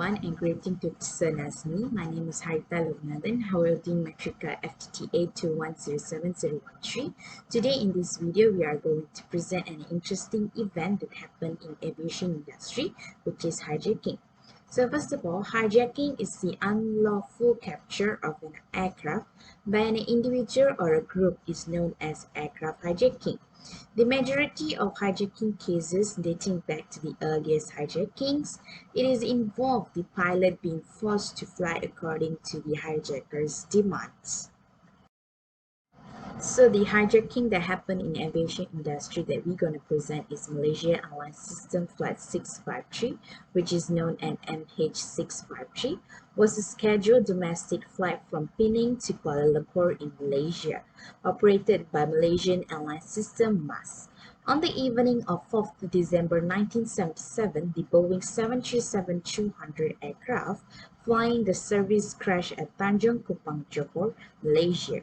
everyone, and greeting to listeners. My name is Haritha Loganathan, holding Matrika FTTA 2107013. Today in this video, we are going to present an interesting event that happened in aviation industry, which is hijacking. So first of all, hijacking is the unlawful capture of an aircraft by an individual or a group is known as aircraft hijacking. The majority of hijacking cases dating back to the earliest hijackings, it is involved the pilot being forced to fly according to the hijacker's demands. So the hijacking that happened in aviation industry that we're going to present is Malaysia Airlines System Flight 653, which is known as MH653, was a scheduled domestic flight from Penang to Kuala Lumpur in Malaysia, operated by Malaysian Airlines System MAS. On the evening of 4th December 1977, the Boeing 737-200 aircraft flying the service crashed at Tanjung Kupang, Johor, Malaysia,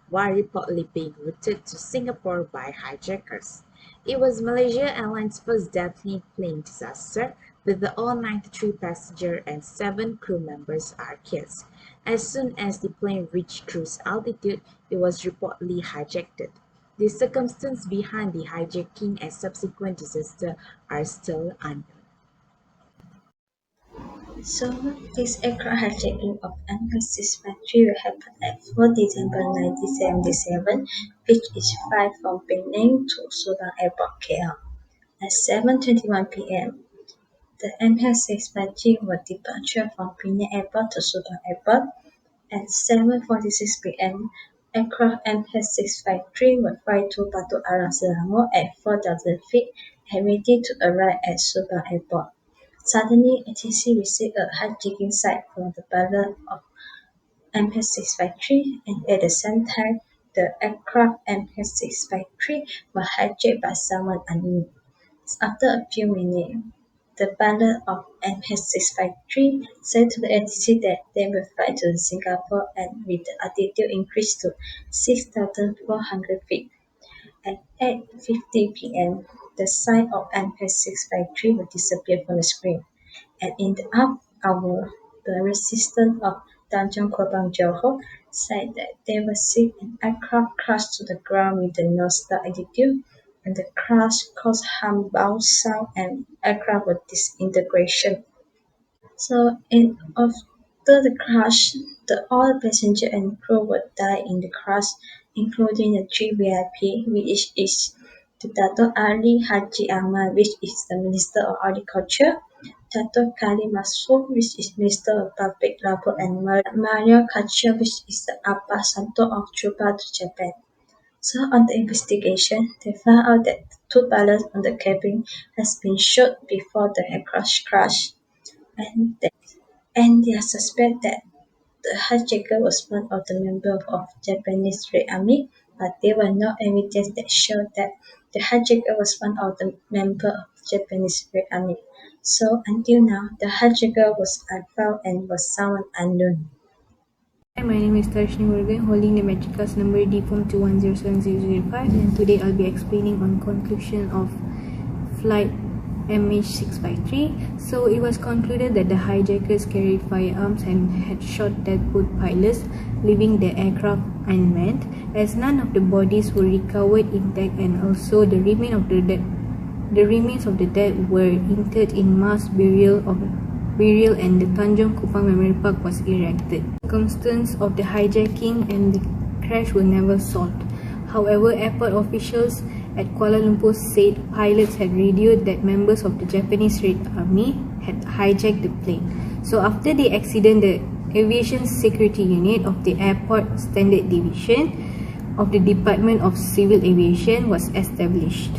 while reportedly being routed to Singapore by hijackers. It was Malaysia Airlines' first deadly plane disaster, with all 93 passengers and 7 crew members are killed. As soon as the plane reached cruise altitude, it was reportedly hijacked. The circumstances behind the hijacking and subsequent disaster are still unknown. So, this aircraft hijacking of MH653 will happen at 4 December 1977, which is flight from Penang to Sudan Airport, KL. At 7:21 p.m., the MH653 will departure from Penang Airport to Sudan Airport. At 7:46 p.m., aircraft MH653 will fly to Batu Arang, Selangor at 4,000 feet and ready to arrive at Sudan Airport. Suddenly, ATC received a hijacking signal from the pilot of MH653, and at the same time, the aircraft MH653 was hijacked by someone unknown. After a few minutes, the pilot of MH653 said to the ATC that they will fly to Singapore and with the altitude increased to 6,400 feet. At 8:50 p.m., the sign of MH653 will disappear from the screen, and in the hour, the resident of Tanjung Kupang, Johor, said that they will see an aircraft crash to the ground with a no-stop attitude, and the crash caused humble sound and aircraft with disintegration. So, after the crash, all passengers and crew would die in the crash, including the 3 VIP, which is the Dato' Ali Haji Ahmad, which is the Minister of Agriculture, Dato' Khalid Masud, which is Minister of Public Labor, and Mario Kacha, which is the Appa Santo of Cuba to Japan. So on the investigation, they found out that 2 pilots on the cabin has been shot before the aircraft crash, and they suspect that the hijacker was one of the members of Japanese Red Army, but there were no evidence that showed that the hijacker was one of the members of Japanese Red Army. So until now, the hijacker was unfound and was someone unknown. Hi, my name is Tharishini Murugan, holding the Matricas number D form 2107005, and today I'll be explaining on conclusion of flight MH653. So it was concluded that the hijackers carried firearms and had shot dead both pilots, leaving the aircraft unmanned, as none of the bodies were recovered intact, and also the remains of the dead were interred in mass burial and the Tanjung Kupang Memory Park was erected. The circumstances of the hijacking and the crash were never solved. However, airport officials at Kuala Lumpur said pilots had radioed that members of the Japanese Red Army had hijacked the plane. So after the accident, the Aviation Security Unit of the Airport Standard Division of the Department of Civil Aviation was established.